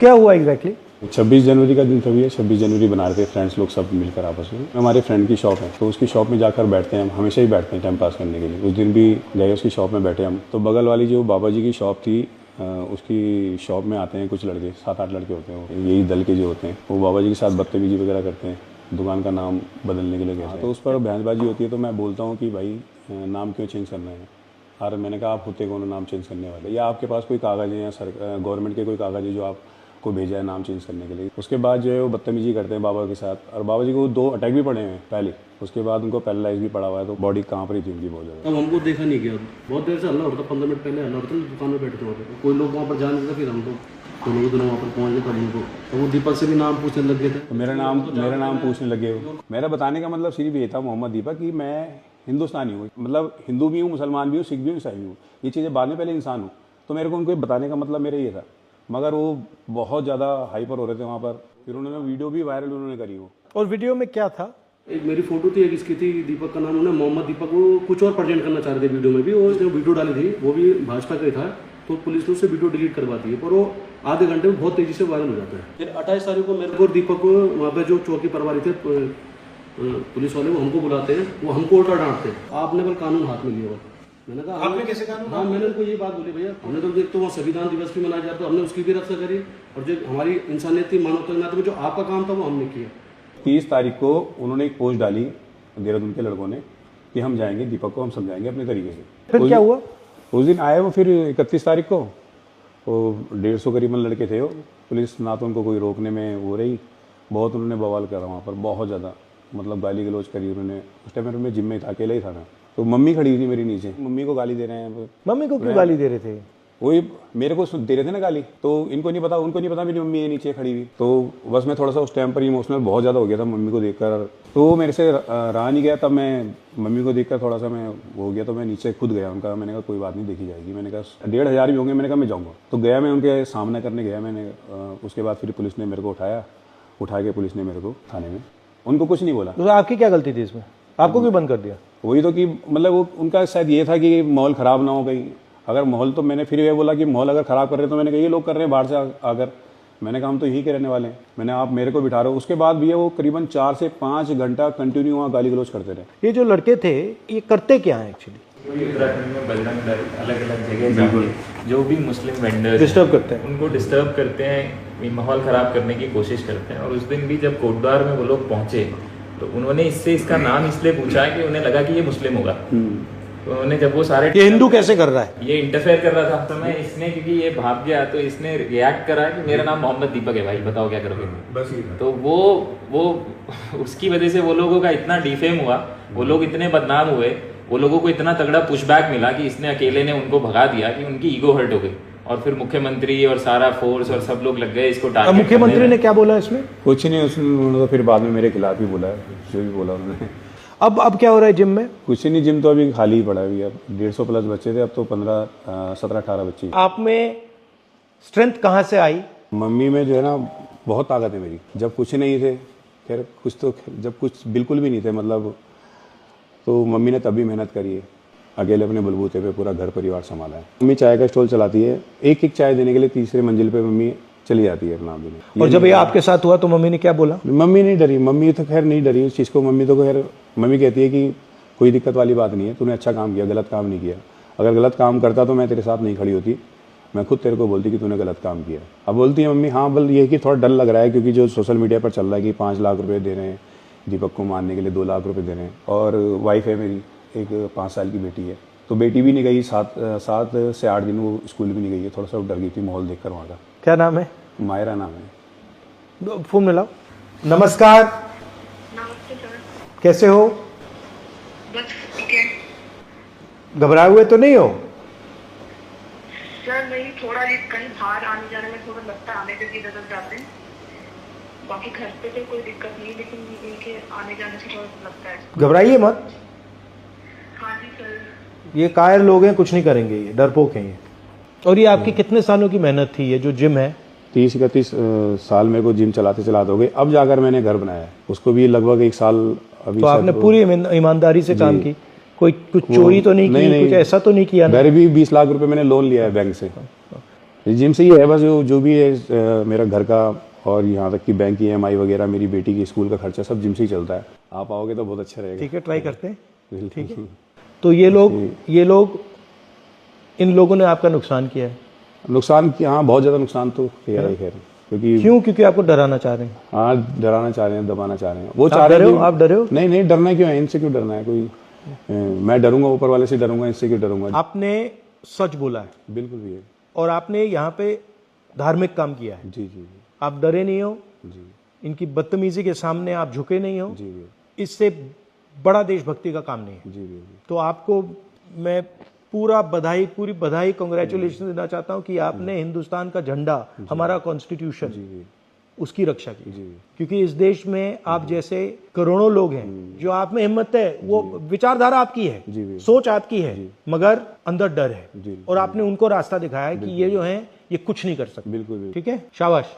क्या हुआ एग्जैक्टली? 26 जनवरी का दिन था भैया। 26 जनवरी बना रहे थे फ्रेंड्स लोग सब मिलकर आपस में। हमारे फ्रेंड की शॉप है तो उसकी शॉप में जाकर बैठते हैं हम, हमेशा ही बैठते हैं टाइम पास करने के लिए। उस दिन भी गए उसकी शॉप में बैठे हम। तो बगल वाली जो बाबा जी की शॉप थी उसकी शॉप में आते हैं कुछ लड़के, 7-8 लड़के होते हैं, यही दल के जो होते हैं, वो बाबा जी के साथ बदतमीजी वगैरह करते हैं, दुकान का नाम बदलने के लिए कहते हैं। तो उस पर बहसबाजी होती है। तो मैं बोलता हूँ कि भाई नाम क्यों चेंज करना है। और मैंने कहा आप होते कौन नाम चेंज करने वाले, या आपके पास कोई कागज़ है या गवर्नमेंट के कोई कागज़ है जो आपको भेजा है नाम चेंज करने के लिए। उसके बाद जो है वो बदतमीजी करते हैं बाबा के साथ। और बाबा जी को 2 अटैक भी पड़े हैं पहले, उसके बाद उनको पैरालाइज भी पड़ा हुआ है, तो बॉडी कांप रही थी उनकी बहुत ज़्यादा। अब हमको देखा नहीं गया, बहुत देर से हल्ला होता, 15 मिनट पहले हल्ला होता, दुकान में बैठे थे वहाँ पे, कोई लोग वहाँ पर जा नहीं था। फिर हम लोग दोनों वहाँ पर पहुँच गए तब उनको, तो वो दीपक से भी नाम पूछने लग गए थे। मेरा नाम पूछने लगे। मेरा बताने का मतलब सिर्फ ये था मोहम्मद दीपक कि मैं हिंदुस्तानी हूँ, मतलब हिंदू भी हूँ, मुसलमान भी हूँ, सिख भी हूँ, ईसाई भी हूँ। ये चीज़ें बाद में, पहले इंसान हूँ। तो मेरे को उनको बताने का मतलब मेरा ये था। मगर वो बहुत ज़्यादा हाइपर हो रहे थे वहाँ पर। फिर उन्होंने वीडियो भी वायरल उन्होंने करी वो। और वीडियो में क्या था? एक मेरी फोटो थी, एक इसकी थी, दीपक का नाम, उन्होंने मोहम्मद दीपक, वो कुछ और प्रेजेंट करना चाह रहे थे वीडियो में भी। और जो वीडियो डाली थी वो भी भाजपा का ही था, तो पुलिस ने उससे वीडियो डिलीट करवा दी है। पर वो आधे घंटे में बहुत तेजी से वायरल हो जाता है। फिर 28 तारीख को मेरे को दीपक को वहाँ पे जो चौकी प्रभारी थे पुलिस वाले, वो हमको बुलाते हैं, वो हमको उल्टा डांटते हैं, आपने बल कानून हाथ में लिया। मैंने कहा आपने कैसे कानून? हाँ, मैंने उनको ये बात बोली, भैया हमने तो देख, तो वहाँ संविधान दिवस भी मनाया जाता है, हमने उसकी भी रक्षा करी, और जो हमारी इंसानियत थी, मानवता के नाते में जो आपका काम था वो हमने किया। 30 तारीख को उन्होंने एक पोस्ट डाली देहरादून के लड़कों ने कि हम जाएंगे, दीपक को हम समझाएंगे अपने तरीके से। फिर क्या हुआ? उस दिन आए वो। फिर 31 तारीख को वो 150 करीबन लड़के थे वो। पुलिस ना तो उनको कोई रोकने में हो रही, बहुत उन्होंने बवाल करा वहाँ पर, बहुत ज़्यादा, मतलब गाली गलौज करी उन्होंने। उस टाइम मैं जिम में था, अकेला ही था मैं। तो मम्मी खड़ी थी मेरी नीचे, मम्मी को गाली दे रहे हैं। मम्मी को क्यों गाली दे रहे थे? वही मेरे को दे रहे थे ना गाली, तो इनको नहीं पता, उनको नहीं पता मेरी मम्मी है नीचे खड़ी हुई। तो बस मैं थोड़ा सा उस टाइम पर इमोशनल बहुत ज़्यादा हो गया था मम्मी को देखकर। तो मेरे से रहा नहीं गया, तब मैं मम्मी को देखकर थोड़ा सा मैं हो गया, तो मैं नीचे खुद गया उनका। मैंने कहा कोई बात नहीं, देखी जाएगी। मैंने कहा 1500 भी होंगे, मैंने कहा मैं जाऊँगा। तो गया, मैं उनके सामना करने गया मैंने। उसके बाद फिर पुलिस ने मेरे को उठा के पुलिस ने मेरे को थाने में, उनको कुछ नहीं बोला। तो आपकी क्या गलती थी इसमें? आपको क्यों बंद कर दिया? वही तो कि मतलब वो उनका शायद ये था कि माहौल ख़राब ना हो कहीं। अगर माहौल, तो मैंने फिर ये बोला कि माहौल अगर ख़राब कर रहे हैं, तो मैंने कहा ये लोग कर रहे हैं बाहर से आकर। मैंने कहा हम तो यहीं के रहने वाले हैं। मैंने, आप मेरे को बिठा रहे हो। उसके बाद भी वो करीबन 4 से 5 घंटा कंटिन्यू वहाँ गाली गलौज करते रहे। ये जो लड़के थे ये करते क्या है एक्चुअली? उत्तराखंड में बजरंग दल अलग अलग जगह जाके जो भी मुस्लिम वेंडर्स डिस्टर्ब करते हैं, उनको डिस्टर्ब करते हैं, माहौल ख़राब करने की कोशिश करते हैं। और उस दिन भी जब कोटद्वार में वो लोग पहुंचे तो उन्होंने इसका नाम इसलिए पूछा कि उन्हें लगा कि ये मुस्लिम होगा। तो उन्होंने जब वो सारे, ये हिंदू कैसे कर रहा है, ये इंटरफेयर कर रहा था, तो मैं इसने, क्योंकि ये भाग गया, तो इसने रिएक्ट करा कि मेरा नाम मोहम्मद दीपक है भाई, बताओ क्या करोगे। बस तो वो उसकी वजह से वो लोगों का इतना डिफेम हुआ, वो लोग इतने बदनाम हुए, वो लोगों को इतना तगड़ा पुशबैक मिला कि इसने अकेले ने उनको भगा दिया कि उनकी ईगो हर्ट हो गई। और फिर मुख्यमंत्री और सारा फोर्स और सब लोग लग गए इसको टारगेट। मुख्यमंत्री ने क्या बोला इसमें? कुछ नहीं, उन्होंने तो फिर बाद में मेरे खिलाफ ही बोला, जो भी बोला उन्होंने। अब क्या हो रहा है जिम में? कुछ नहीं, जिम तो अभी खाली ही पड़ा है। अब 150 प्लस बच्चे थे, अब तो 17-18 बच्चे। आप में स्ट्रेंथ कहाँ से आई? मम्मी में जो है ना बहुत ताकत है मेरी। जब कुछ नहीं थे, खैर कुछ तो, जब कुछ बिल्कुल भी नहीं थे मतलब, तो मम्मी ने तब भी मेहनत करी है। अकेले अपने बलबूते पे पूरा घर परिवार संभाला है। मम्मी चाय का स्टॉल चलाती है, एक चाय देने के लिए 3री मंजिल पे मम्मी चली जाती है अपना भी। और जब ये आपके साथ हुआ तो मम्मी ने क्या बोला? मम्मी नहीं डरी, मम्मी तो खैर नहीं डरी उस चीज़ को। मम्मी तो खैर, मम्मी कहती है कि कोई दिक्कत वाली बात नहीं है, तूने अच्छा काम किया, गलत काम नहीं किया। अगर गलत काम करता तो मैं तेरे साथ नहीं खड़ी होती, मैं खुद तेरे को बोलती कि तूने गलत काम किया। अब बोलती है मम्मी हाँ, बल ये कि थोड़ा डर लग रहा है, क्योंकि जो सोशल मीडिया पर चल रहा है कि 5 लाख रुपये दे रहे हैं दीपक को मारने के लिए, 2 लाख रुपये दे रहे हैं। और वाइफ है मेरी, एक 5 साल की बेटी है, तो बेटी भी नहीं गई, 7 से 8 दिन वो स्कूल भी नहीं गई है। थोड़ा सा डर गई थी माहौल देखकर वहाँ का। क्या नाम है? मायरा नाम है। फोन मिलाओ। नमस्कार। नमस्ते सर। कैसे हो? बस ठीक है। घबराए हुए तो नहीं हो? सर नहीं, थोड़ा कहीं बाहर आने जाने में थोड़ा लगता है, आने के इधर उधर जाते हैं, बाकी घर पे तो कोई दिक्कत नहीं, लेकिन इनके आने जाने से थोड़ा लगता है। घबराइए मत। हाँ जी सर। ये कायर लोग हैं, कुछ नहीं करेंगे, ये डरपोक हैं ये। और ये आपकी कितने सालों की मेहनत थी, ये जो जिम है? 30-31 साल मेरे को जिम चलाते हो गए। अब जाकर मैंने घर बनाया है, उसको भी लगभग 1 साल अभी। तो आपने पूरी ईमानदारी से काम की, कुछ चोरी तो नहीं की, कुछ ऐसा तो नहीं किया ना? घर भी 20 लाख रुपए मैंने लोन लिया है बैंक से। जिम से ही है बस, जो भी है मेरा घर का और यहाँ तक कि बैंक की EMI वगैरह, मेरी बेटी की स्कूल का खर्चा सब जिम से ही चलता है। आप आओगे तो बहुत अच्छा रहेगा। ठीक है, ट्राई करते हैं। ठीक है। तो ये लोग इन लोगों ने आपका नुकसान किया है? नुकसान किया, हाँ बहुत ज़्यादा नुकसान तो किया है खैर, क्योंकि क्योंकि आपको डराना चाह रहे हैं? हाँ डराना चाह रहे हैं, दबाना चाह रहे हैं। वो चाह आप रहे डरे हैं हो? आप डरे हो? नहीं डरना क्यों है, इनसे क्यों डरना है कोई? मैं डरूंगा ऊपर वाले से डरूंगा, इससे क्यों डरूंगा? आपने सच बोला है बिल्कुल भी है। और आपने यहाँ पे धार्मिक काम किया है। जी जी आप डरे नहीं हो, जी इनकी बदतमीजी के सामने आप झुके नहीं हो, जी जी इससे बड़ा देशभक्ति का काम नहीं है। जी जी तो आपको मैं पूरी बधाई कांग्रेचुलेशन देना चाहता हूं कि आपने हिंदुस्तान का झंडा, हमारा कॉन्स्टिट्यूशन, उसकी रक्षा की। क्योंकि इस देश में आप जैसे करोड़ों लोग हैं, जो आप में हिम्मत है, वो विचारधारा आपकी है, सोच आपकी है, मगर अंदर डर है, और आपने उनको रास्ता दिखाया है कि ये जो है ये कुछ नहीं कर सकते। बिल्कुल। ठीक है, शाबाश।